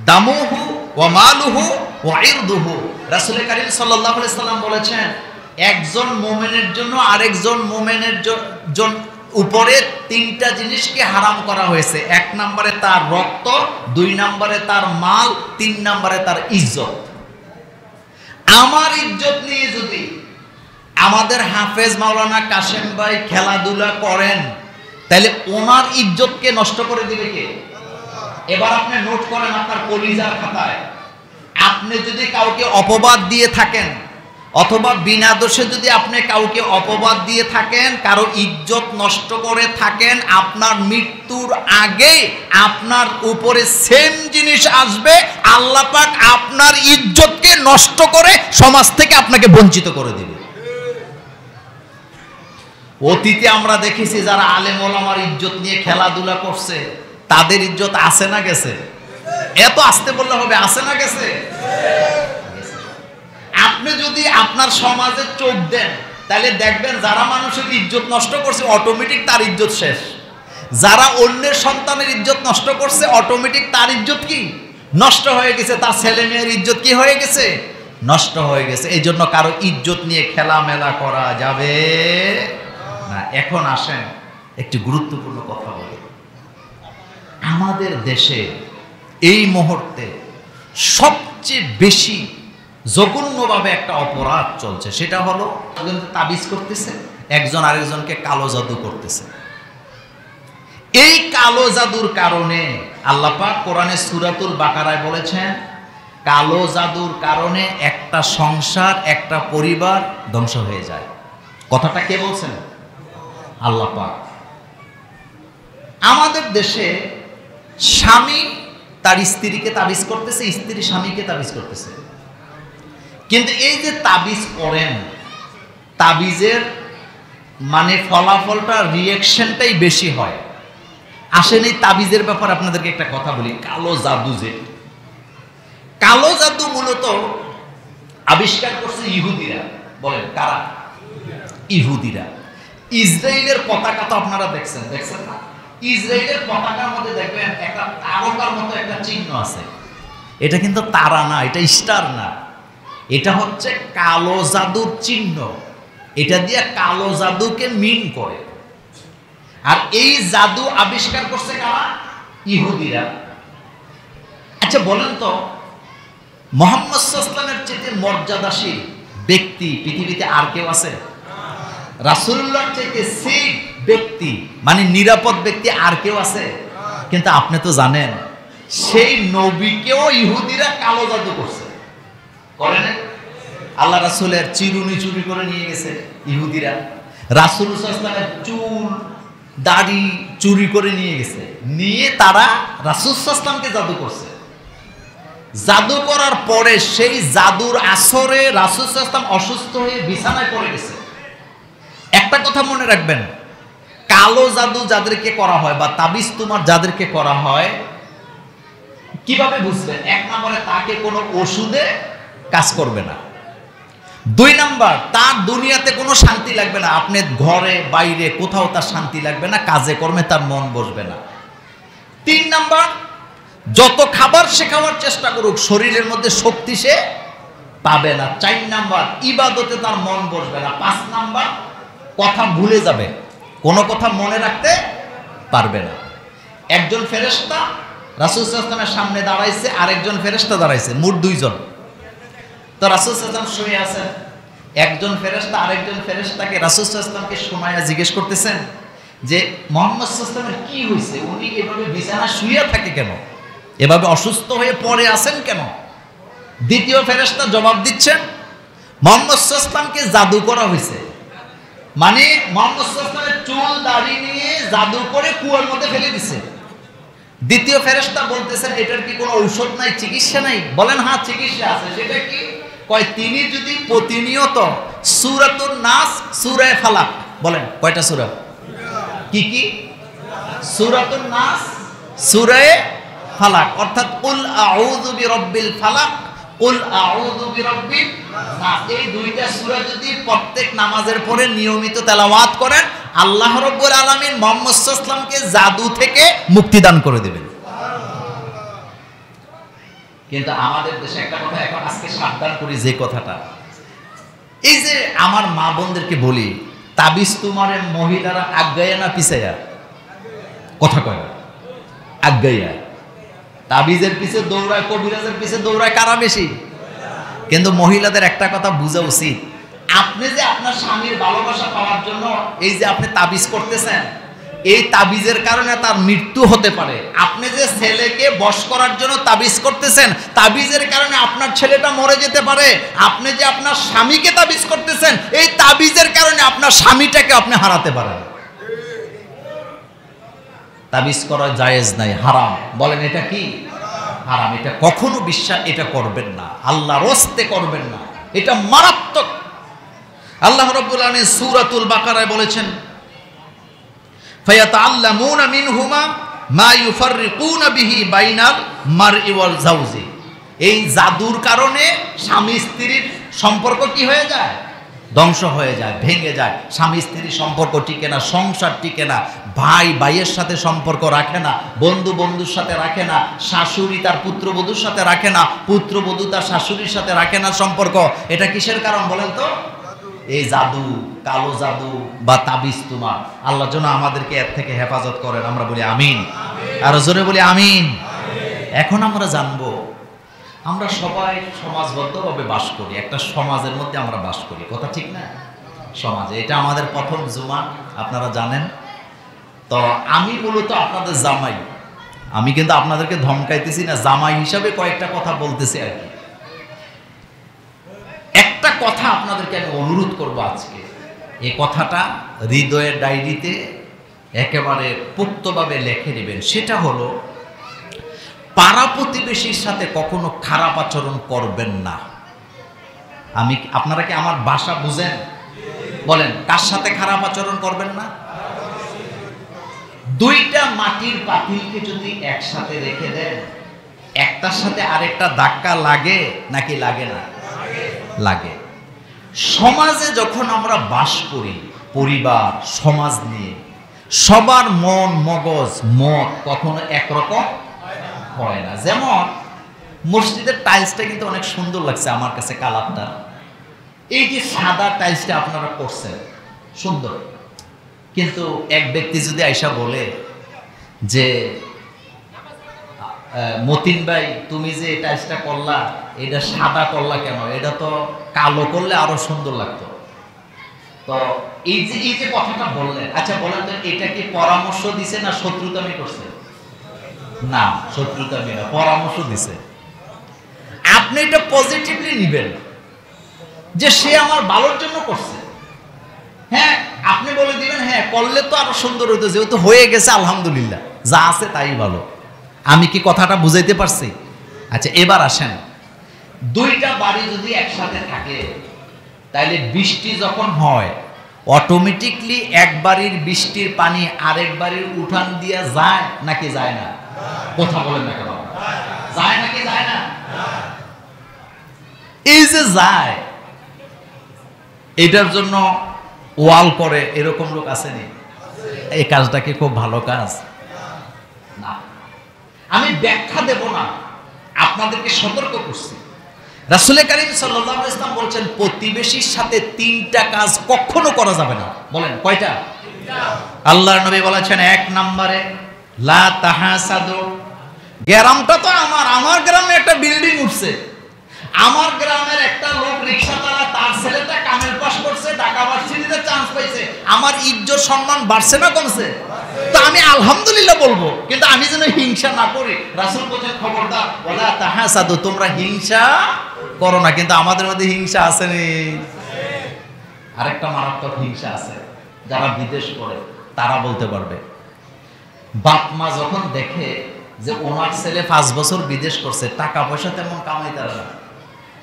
B: দামুহু ওয়া মালুহু ওয়া ইরদুহু। রাসূল কারীম সাল্লাল্লাহু আলাইহি ওয়াসাল্লাম বলেছেন একজন মুমিনের জন্য আরেকজন মুমিনের উপরে 3টা জিনিসকে হারাম করা হয়েছে। 1 নম্বরে তার রক্ত, 2 নম্বরে তার মাল, 3 নম্বরে তার ইজ্জত। আমার ইজ্জত নিয়ে যদি আমাদের হাফেজ মাওলানা কাশেম ভাই খেলাধুলা করেন, তাহলে ওনার ইজ্জতকে নষ্ট করে দিবে কে? এবার আপনি নোট করেন আপনার কলিজার খাতায়, আপনি যদি কাউকে অপবাদ দিয়ে থাকেন অথবা বিনা দোষে যদি আপনি কাউকে অপবাদ দিয়ে থাকেন, কারো ইজ্জত নষ্ট করে থাকেন, আপনার মৃত্যুর আগে আপনার উপরে সেম জিনিস আসবে। আল্লাহ পাক আপনার ইজ্জতকে নষ্ট করে সমাজ থেকে আপনাকে বঞ্চিত করে দিবে। অতীতে আমরা দেখেছি যারা আলেম ওলামার ইজ্জত নিয়ে খেলাধুলা করছে, তাদের ইজ্জত আছে না গেছে? এত আসতে বললে হবে, আছে না গেছে? আপনি যদি আপনার সমাজে চোখ দেন, তাহলে দেখবেন যারা মানুষের ইজ্জত নষ্ট করছে অটোমেটিক তার ইজ্জত শেষ। যারা অন্যের সন্তানের ইজ্জত নষ্ট করছে অটোমেটিক তার ইজ্জত কি নষ্ট হয়ে গেছে, তার ছেলে মেয়ের ইজ্জত কি হয়ে গেছে? নষ্ট হয়ে গেছে। এই জন্য কারো ইজ্জত নিয়ে খেলামেলা করা যাবে না। এখন আসেন একটি গুরুত্বপূর্ণ কথা বলি। আমাদের দেশে এই মুহূর্তে সবচেয়ে বেশি জঘন্যভাবে একটা অপরাধ চলছে, সেটা হলো তাবিজ করতেছে, একজন আরেকজনকে কালো জাদু করতেছে। এই কালো জাদুর কারণে আল্লাহ পাক কোরআনে সূরাতুল বাকারায় বলেছেন, কালো জাদুর কারণে একটা সংসার, একটা পরিবার ধ্বংস হয়ে যায়। কথাটা কে বলছেন? আল্লাহ পাক। আমাদের দেশে স্বামী তার স্ত্রীকে তাবিজ করতেছে, স্ত্রী স্বামীকে তাবিজ করতেছে। কিন্তু এই যে তাবিজ করেন, তাবিজের মানে ফলাফলটা রিঅ্যাকশনটাই বেশি হয়। আসেন এই তাবিজের ব্যাপারে আপনাদেরকে একটা কথা বলি। কালো জাদু, যে কালো জাদু মূলত আবিষ্কার করছে ইহুদিরা। বলেন কারা? ইহুদিরা। ইসরায়েলের পতাকা তো আপনারা দেখছেন না? ইসরায়েলের পতাকার মধ্যে দেখবেন একটা তারকার মতো একটা চিহ্ন আছে। এটা কিন্তু তারা না, এটা স্টার না, এটা হচ্ছে কালো জাদুর চিহ্ন। এটা দিয়ে কালো জাদুকে মিন করে। আর এই জাদু আবিষ্কার করছে কারা? ইহুদিরা। আচ্ছা বলেন তো, মুহাম্মদ সাল্লাল্লাহু আলাইহি ওয়াসাল্লামের চেয়ে মর্যাদাশীল ব্যক্তি পৃথিবীতে আর কেউ আছে? রাসূলুল্লাহর চেয়ে সেই ব্যক্তি মানে নিরাপদ ব্যক্তি আর কেউ আছে? কিন্তু আপনি তো জানেন সেই নবীকেও ইহুদিরা কালো জাদু করছে, করে না? আল্লাহ রাসূলের চিরুনি চুরি করে নিয়ে গেছে ইহুদিরা। রাসূল সাল্লাল্লাহু আলাইহি ওয়াসাল্লামের চুল দাড়ি চুরি করে নিয়ে গেছে, নিয়ে তারা রাসূল সাল্লাল্লাহু আলাইহি ওয়াসাল্লামকে জাদু করছে। জাদু করার পরে সেই জাদুর আসরে রাসূল সাল্লাল্লাহু আলাইহি ওয়াসাল্লাম অসুস্থ হয়ে বিছানায় পড়ে গেছে। একটা কথা মনে রাখবেন, কালো জাদু যাদেরকে করা হয় বা তাবিজ তোমার যাদেরকে করা হয়, কিভাবে বুঝবেন? এক নম্বরে তাকে কোনো ওষুধে কাজ করবে না। দুই নাম্বার, তার দুনিয়াতে কোনো শান্তি লাগবে না। আপনি ঘরে বাইরে কোথাও তার শান্তি লাগবে না, কাজে কর্মে তার মন বসবে না। তিন নাম্বার, যত খাবার সে খাওয়ার চেষ্টা করুক শরীরের মধ্যে শক্তি সে পাবে না। চার নাম্বার, ইবাদতে তার মন বসবে না। পাঁচ নাম্বার, কথা ভুলে যাবে, কোনো কথা মনে রাখতে পারবে না। একজন ফেরেশতা রাসূল সাল্লাল্লাহু আলাইহি ওয়াসাল্লামের সামনে দাঁড়াইছে, আরেকজন ফেরেশতা দাঁড়াইছে, মোট দুইজন। তো রাসূল সাল্লাল্লাহু আলাইহি ওয়াসাল্লাম শুয়ে আছেন, একজন ফেরেশতা আরেকজন ফেরেশতাকে রাসূল সাল্লাল্লাহু আলাইহি ওয়াসাল্লামকে শোনায়া জিজ্ঞেস করতেছেন যে মুহাম্মদ সাল্লাল্লাহু আলাইহি ওয়াসাল্লামের কি হয়েছে, উনি এভাবে বিছানা শুয়ে থাকে কেন, এভাবে অসুস্থ হয়ে পড়ে আছেন কেন? দ্বিতীয় ফেরেশতা জবাব দিচ্ছেন, মুহাম্মদ সাল্লাল্লাহু আলাইহি ওয়াসাল্লামকে জাদু করা হয়েছে। মানে মুহাম্মদ সাল্লাল্লাহু আলাইহি ওয়াসাল্লামের চুল দাড়ি নিয়ে জাদু করে কুয়ার মধ্যে ফেলে দিছে। দ্বিতীয় ফেরেশতা বলতেছেন, এটার কি কোনো ঔষধ নাই, চিকিৎসা নাই? বলেন হ্যাঁ চিকিৎসা আছে। সেটা কি? কয় তিনি যদি প্রতিনিয়ত সূরাতুন নাস, সূরা ফালাক, বলেন কয়টা সূরা? কি কি? সূরাতুন নাস, সূরা ফালাক, অর্থাৎ কুল আউযু বিরাব্বিল ফালাক, কুল আউযু বিরাব্বিন নাস, এই দুইটা সূরা যদি প্রত্যেক নামাজের পরে নিয়মিত তেলাওয়াত করেন, আল্লাহ রাব্বুল আলামিন মুহাম্মদ সাল্লাল্লাহু আলাইহি ওয়াসাল্লামকে জাদু থেকে মুক্তি দান করে দেবেন। কিন্তু আমাদের দেশে একটা কথা এখন আজকে সাবধান করি, যে কথাটা, এই যে আমার মা বোনদেরকে বলি, তাবিজ তোমার মহিলারা আগায়া না পিছায়া? কথা কয় না, আগায়া। তাবিজের পিছে দৌড়ায়, কবিরাজের পিছে দৌড়ায় কারা বেশি? কিন্তু মহিলাদের একটা কথা বোঝা উচিত, আপনি যে আপনার স্বামীর ভালোবাসা পাওয়ার জন্য এই যে আপনি তাবিজ করতেছেন, এই তাবিজের কারণে তার মৃত্যু হতে পারে। আপনি যে ছেলেকে বশ করার জন্য তাবিজ করতেছেন, তাবিজের কারণে আপনার ছেলেটা মরে যেতে পারে। আপনি যে আপনার স্বামীকে তাবিজ করতেছেন, এই তাবিজের কারণে আপনার স্বামীটাকে আপনি হারাতে পারেন। তাবিজ করা জায়েজ নাই, হারাম। বলেন এটা কি? হারাম। এটা কখনো বিশ্বাস এটা করবেন না, আল্লাহর ওয়াস্তে করবেন না, এটা মারাত্মক। আল্লাহ রাব্বুল আলামিন সূরাতুল বাকারায় বলেছেন, ফায়াতাআল্লামুনা মিনহুমা মা ইউফাররিকুনা বিহি বাইনাল মারই ওয়াল জাওজি। এই জাদুর কারণে স্বামী স্ত্রীর সম্পর্ক কি হয়ে যায়? ধ্বংস হয়ে যায়, ভেঙে যায়। স্বামী স্ত্রীর সম্পর্ক টিকে না, সংসার টিকে না, ভাই ভাইয়ের সাথে সম্পর্ক রাখে না, বন্ধু বন্ধুর সাথে রাখে না, শাশুড়ি তার পুত্রবধূর সাথে রাখে না, পুত্রবধূ তার শাশুড়ির সাথে রাখে না সম্পর্ক। এটা কিসের কারণ বলেন তো? এই জাদু, কালো জাদু বা তাবিজ তোমার। আল্লাহ যেন আমাদেরকে এর থেকে হেফাজত করেন। আমরা বলি আমিন, আর জোরে বলি আমিন। এখন আমরা জানবো, আমরা সবাই সমাজবদ্ধভাবে বাস করি, একটা সমাজের মধ্যে আমরা বাস করি, কথা ঠিক না? সমাজে এটা আমাদের প্রথম জুমা, আপনারা জানেন। তো আমি মূলত আপনাদের জামাই, আমি কিন্তু আপনাদেরকে ধমকাইতেছি না, জামাই হিসাবে কয়েকটা কথা বলতেছি আর কি। একটা কথা আপনাদেরকে আমি অনুরোধ করব আজকে, এই কথাটা হৃদয়ের ডায়েরিতে একেবারে পোক্তভাবে লিখে নেবেন। সেটা হলো, পাড়া প্রতিবেশীর সাথে কখনো খারাপ আচরণ করবেন না। আপনারা কি আমার ভাষা বুঝেন? বলেন, কার সাথে খারাপ আচরণ করবেন না? দুইটা মাটির পাতিলকে যদি একসাথে রেখে দেন, একটার সাথে আরেকটা ধাক্কা লাগে নাকি লাগে না? লাগে। সমাজে যখন আমরা বাস করি, পরিবার সমাজ নিয়ে, সবার মন মগজ মত কখনো একরকম হয় না। যেমন মসজিদের টাইলসটা কিন্তু অনেক সুন্দর লাগছে আমার কাছে, কালারটা। এই যে সাদা টাইলসটা আপনারা করছেন সুন্দর, কিন্তু এক ব্যক্তি যদি আইসা বলে যে মতিন ভাই তুমি যে এই টাইলসটা করলা, এটা সাদা করলা কেন? এটা তো কালো করলে আরো সুন্দর লাগতো। তো এই যে কথাটা বললেন, আচ্ছা বলেন তো, এটা কি পরামর্শ দিছে না শত্রুতামি করছে? না, শত্রুতামি না, পরামর্শ দিছে। আপনি এটা পজিটিভলি নিবেন যে সে আমার ভালোর জন্য করছে। হ্যাঁ, আপনি বলে দিবেন হ্যাঁ করলে তো আরো সুন্দর হইতো, যেহেতু হয়ে গেছে আলহামদুলিল্লাহ, যা আছে তাই ভালো। আমি কি কথাটা বুঝাইতে পারছি? আচ্ছা, এবার আসেন, দুইটা বাড়ি যদি একসাথে থাকে, তাইলে বৃষ্টি যখন হয় অটোমেটিকলি এক বাড়ির বৃষ্টির পানি আরেক বাড়ির উঠান দিয়ে যায় নাকি যায় না? কথা বলেন না কেন? যায় নাকি যায় না? এই যে যায়, এটার জন্য ওয়াল করে এরকম লোক আসেনি? এই কাজটা কি খুব ভালো কাজ না? আমি ব্যাখ্যা দেব না, আপনাদেরকে সতর্ক করছি। রাসূল কারীম সাল্লাল্লাহু আলাইহি ওয়াসাল্লাম বলছেন, প্রতিবেশীর সাথে তিনটা কাজ কখনো করা যাবে না। বলেন কয়টা? আল্লাহর নবী বলেছেন, এক নম্বরে লা তাহাসাদু। গ্রামটা তো আমার গ্রামে একটা বিল্ডিং উঠছে, আমার গ্রামের একটা লোক রিকশা চালায়, তার ছেলেটা কামের পাস করছে, ঢাকা ভার্সিটিতে চান্স পাইছে, আমার ইজ্জত সম্মান বাড়ছে না কমছে? তো আমি আলহামদুলিল্লাহ বলবো, কিন্তু আমি যেন হিংসা না করি। রাসূল বলেছেন, খবরদার ওয়ালা তাহাসাদু, তোমরা হিংসা করো না। কিন্তু আমাদের মধ্যে হিংসা আছে নি? আরেকটা মারাত্মক হিংসা আছে, যারা বিদেশ করে তারা বলতে পারবে। বাপ মা যখন দেখে যে ওনার ছেলে 5 বছর বিদেশ করছে, টাকা পয়সা তেমন কামাই তারা না,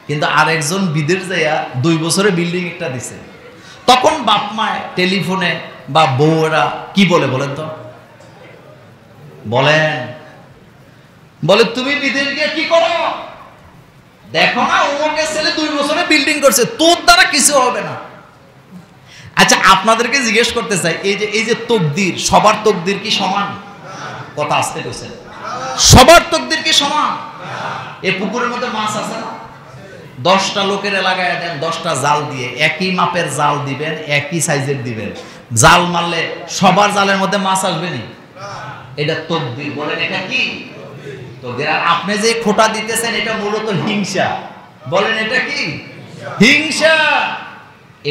B: কিন্তু আরেকজন বিদেশ যাইয়া 2 বছরে বিল্ডিং একটা দিছে, তখন বাপ মায় টেলিফোনে বা বউরা কি বলে বলেন তো? বলে তুমি বিদেশ গিয়ে কি করো? দেখো না অমুকের ছেলে 2 বছরে বিল্ডিং করছে, তোর দ্বারা কিছু হবে না। আচ্ছা, আপনাদেরকে জিজ্ঞেস করতে চাই, এই যে তকদির, সবার তকদির কি সমান? কথা আসতে গেছে, সবার তকদির কি সমান? এই পুকুরের মধ্যে মাছ আছে না? 10টা লোকের এলাকায় দেন, 10টা জাল দিয়ে একই মাপের জাল দিবেন, একই সাইজের দিবেন, জাল মারলে সবার জালের মধ্যে মাছ আসবে না? এটা তকদির। বলেন এটা কি? তকদির। আর আপনি যে খোটা দিতেছেন, এটা মূলত হিংসা। বলেন এটা কি হিংসা?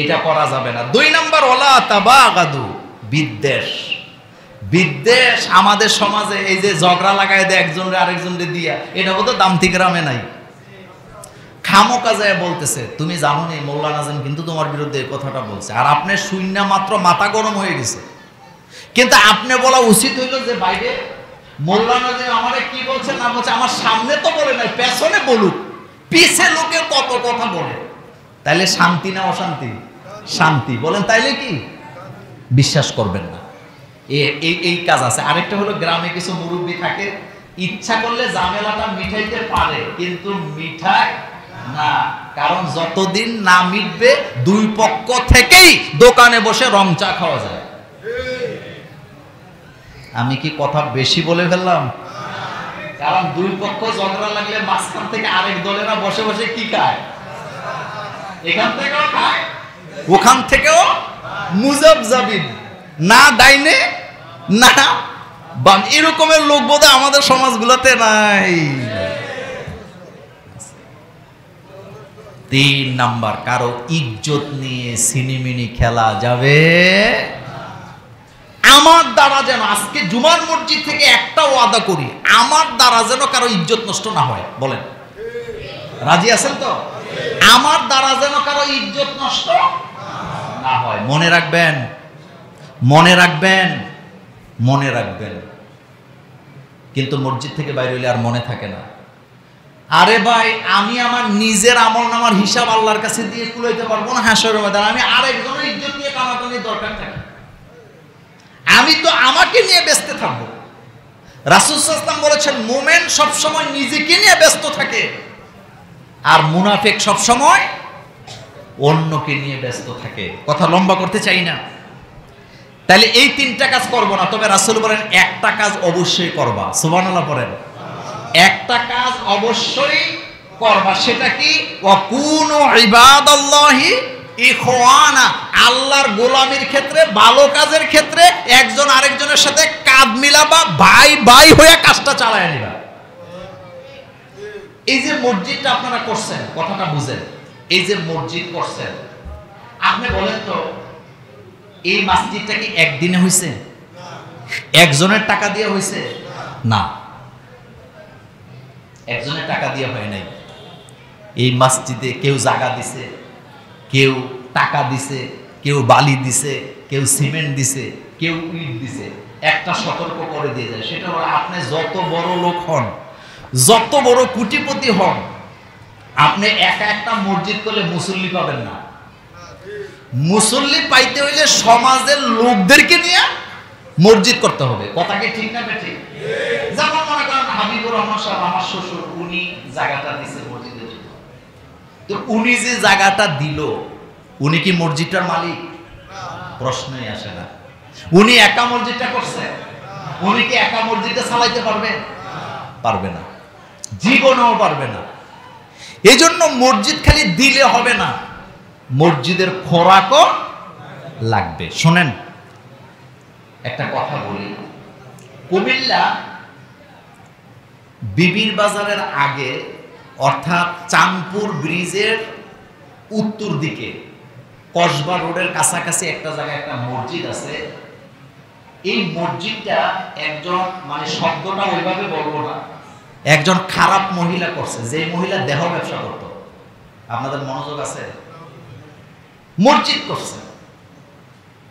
B: এটা করা যাবে না। 2 নাম্বার ওয়ালা তাবাগাদু, বিদ্বেষ। বিদ্বেষ আমাদের সমাজে এই যে ঝগড়া লাগায় দেয় একজনের আরেকজনের দিয়া, এটা বোধহয় দামতি গ্রামে নাই। খামোকা যায় বলতেছে, তুমি জানো নি মোল্লা নাজিম কিন্তু তোমার বিরুদ্ধে এই কথাটা বলছে, আর আপনি শূন্য মাত্র মাথা গরম হয়ে গেছে। কিন্তু আপনি বলা উচিত হইল যে বাইরে মোল্লা নাজিম আমারে কি বলছে না বলছে আমার সামনে তো বলে নাই, পেছনে বলুক। পিছে লোকে কত কথা বলে, তাইলে শান্তি না অশান্তি? শান্তি। বলেন তাইলে কি? বিশ্বাস করবেন না। এই কাজ আছে। আরেকটা হলো গ্রামে কিছু মুরব্বী থাকে, ইচ্ছা করলে ঝামেলাটা মিটাইতে পারে কিন্তু মিঠায় না, কারণ যতদিন না মিটবে 2 পক্ষ থেকেই দোকানে বসে রং চা খাওয়া যায়। আমি কি কথা বেশি বলে ফেললাম? কারণ 2 পক্ষ ঝগড়া লাগলে মাঝখান থেকে আরেক দলেরা বসে বসে কি খায়? এখান থেকেও খায়, ওখান থেকেও মুজাবজাবিন, না ডাইনে না বাম, এরকমের লোক বোধহয় আমাদের সমাজগুলোতে নাই। 3 নাম্বার, কারো ইজ্জত নিয়ে সিনেমিনি খেলা যাবে। আমার দ্বারা যেন আজকে জুমার মসজিদ থেকে একটা ওয়াদা করি, আমার দ্বারা যেন কারো ইজ্জত নষ্ট না হয়। বলেন রাজি আছেন তো? আমার দ্বারা যেন কারো ইজ্জত নষ্ট না হয়। মনে রাখবেন, মনে রাখবেন, মনে রাখবেন। কিন্তু মসজিদ থেকে বাইরে হইলে আর মনে থাকে না। আরে ভাই, আমি আমার নিজের আমল নামার হিসাব আল্লাহর কাছে দিয়ে কুলাইতে পারবো না হাসরের ময়দানে। আমি আরেকজনের ইজ্জত নিয়ে টানাটানি দরকার থাকে, আমি তো আমাকে নিয়ে ব্যস্ত থাকবো। রাসূল সাল্লাল্লাহু আলাইহি ওয়াসাল্লাম বলেছেন, মুমিন সবসময় নিজেকে নিয়ে ব্যস্ত থাকে, আর মুনাফিক সবসময় অন্যকে নিয়ে ব্যস্ত থাকে। কথা লম্বা করতে চাই না। তাহলে এই 3টা কাজ করব না, তবে রাসূল বলেন একটা কাজ অবশ্যই করবা। সুবহানাল্লাহ পড়েন। একটা কাজ অবশ্যই করবা, সেটা কি? ওয়াকুনু ইবাদাল্লাহি ইখওয়ানা। আল্লাহর গোলামির ক্ষেত্রে, ভালো কাজের ক্ষেত্রে একজন আরেকজনের সাথে কাঁধ মিলাবা, ভাই ভাই হয়ে কাজটা চালায় নিবা। এই যে মসজিদটা আপনারা করছেন, কথাটা বুঝেন, এই যে মসজিদ করছেন, আপনি বলেন তো এই মসজিদটা কি একদিনে হয়েছে? একজনের টাকা দিয়ে হয়েছে? না, একজনের টাকা দিয়ে হয় নাই। এই মসজিদে কেউ জায়গা দিছে, কেউ টাকা দিছে, কেউ বালি দিছে, কেউ সিমেন্ট দিছে, কেউ ইট দিছে। একটা সতর্ক করে দিয়ে যায়, সেটা হলো আপনি যত বড় লোক হন, যত বড় কোটিপতি হন, আপনি একা একটা মসজিদ করলে মুসল্লি পাবেন না। মুসল্লি পাইতে হইলে সমাজের লোকদেরকে নিয়ে মসজিদ করতে হবে। কথা কি ঠিক না ঠিক? যেমন মনে করেন হাবিবুর রহমান সাহেব আমার শ্বশুর, উনি জায়গাটা দিছে মসজিদের জন্য। তো উনি যে জায়গাটা দিল, উনি কি মসজিদটার মালিক? প্রশ্নই আসে না। উনি একা মসজিদটা করছে? উনি কি একা মসজিদটা চালাইতে পারবে? পারবে না, জীবনেও পারবে না। এই জন্য মসজিদ খালি দিলে হবে না, মসজিদের খোরাকও লাগবে। শোনেন একটা কথা বলি, কুমিল্লা বিবির বাজারের আগে, অর্থাৎ চাঁদপুর ব্রিজের উত্তর দিকে কসবা রোডের কাছাকাছি একটা জায়গায় একটা মসজিদ আছে। এই মসজিদটা একজন, মানে শব্দটা ওইভাবে বলবো না, একজন খারাপ মহিলা করছে, যে মহিলা দেহ ব্যবসা করত। আপনাদের মনোযোগ আছে? মসজিদ করছে,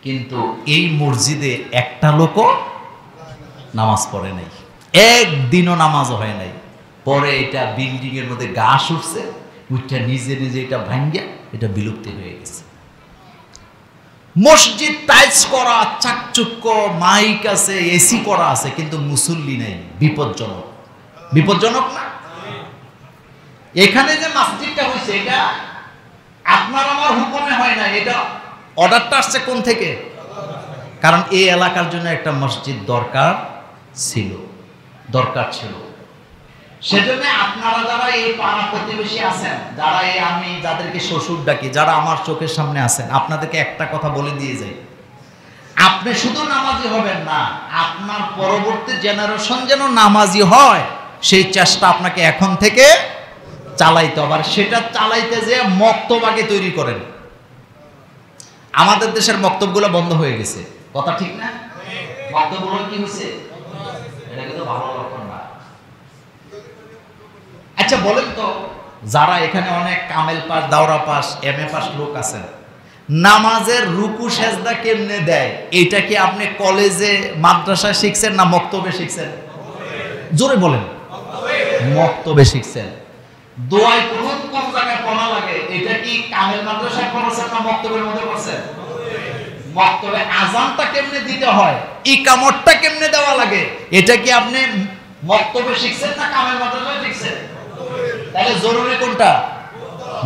B: কিন্তু এই মসজিদে একটা লোকও নামাজ পড়ে নাই, একদিনও নামাজ হয় নাই। পরে এটা বিল্ডিং এর মধ্যে ঘাস উঠছে, উঠটা নিজে নিজে এটা ভাঙ্গিয়া এটা বিলুপ্তি হয়ে গেছে। মসজিদ টাইলস করা, চাকচুক্য, মাইক আছে, এসি করা আছে, কিন্তু মুসল্লি নেই। বিপজ্জনক, বিপজ্জনক না? এখানে যে মসজিদটা হয়েছে, এটা আপনার আমার হুকুমে হয় না, এটা অর্ডারটা আসছে কোন থেকে? কারণ এই এলাকার জন্য একটা মসজিদ দরকার ছিল, দরকার ছিল। সেজন্য আপনারা যারা এই পাড়া প্রতিবেশী আছেন, যারা এই আমি যাদেরকে শ্বশুর ডাকি, যারা আমার চোখের সামনে আছেন, আপনাদেরকে একটা কথা বলে দিয়ে যাই, আপনি শুধু নামাজি হবেন না, আপনার পরবর্তী জেনারেশন যেন নামাজি হয়, সেই চেষ্টা আপনাকে এখন থেকে চালাইতে হবে, আর সেটা চালাইতে যে মক্তব আগে তৈরি করেন। আমাদের দেশের মক্তবগুলো বন্ধ হয়ে গেছে, কথা ঠিক না? মক্তবগুলো কি হয়েছে? এটা কিন্তু ভালো লক্ষণ না। আচ্ছা বলেন তো, যারা এখানে অনেক কামেল পাস, দাওরা পাস, এমএ পাস লোক আছেন, নামাজের রুকু সেজদা কেমনে দেয় এটা কি আপনি কলেজে মাদ্রাসায় শিখছেন না মক্তবে শিখছেন? জোরে বলেন। মক্তবে শিখছেন। দোয়ায় কুনুত কোন জায়গায় পড়া লাগে এটা কি কামেল মাদ্রাসায় পড়াছেন না মক্তবের মধ্যে পড়ছেন? মক্তবে আযানটা কেমনে দিতে হয়, ইকামতটা কেমনে দেওয়া লাগে এটা কি আপনি মক্তবে শিখছেন না কামেল মাদ্রাসায় শিখছেন? তাহলে জরুরি কোনটা?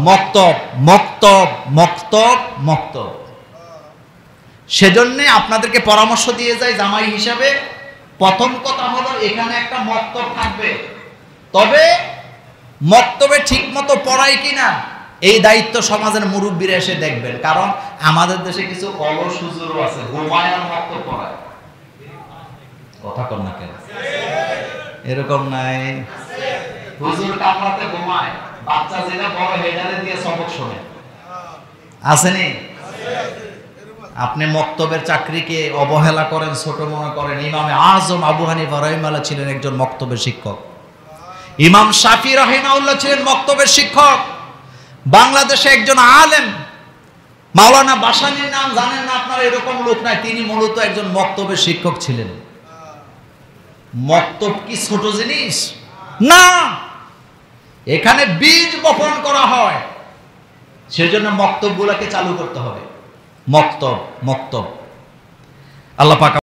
B: মক্তব, মক্তব, মক্তব, মক্তব। সেজন্য আপনাদেরকে পরামর্শ দিয়ে যাই জামাই হিসাবে, প্রথম কথা হলো এখানে একটা মক্তব থাকবে, তবে মক্তবে ঠিকমতো পড়ায় কিনা এই দায়িত্ব সমাজের মুরব্বীরা এসে দেখবেন। কারণ আমাদের দেশে কিছু অলস হুজুরও আছে, ঘুমায় আর মক্তব পড়ায়। কথা কর না কেন? এরকম নাই? হুজুর কামরাতে ঘুমায়, বাচ্চা যেটা বড় হেডারে দিয়ে সবক শোনে, আসেনি? আপনি মক্তবের চাকরিকে অবহেলা করেন, ছোট মনে করেন। ইমামে আজম আবু হানিফা রাহিমাহুল্লাহ ছিলেন একজন মক্তবের শিক্ষক। ইমাম শাফি রাহিমাহুল্লাহ ছিলেন মক্তবের শিক্ষক। বাংলাদেশে একজন আলেম মাওলানা বাসানির নাম জানেন না আপনারা? এরকম লোক নাই, তিনি মূলত একজন মক্তবের শিক্ষক ছিলেন। মক্তব কি ছোট জিনিস না, এখানে বীজ বপন করা হয়। সেজন্য মক্তবগুলোকে চালু করতে হবে। মক্তব, মক্তব। আল্লাহ পাক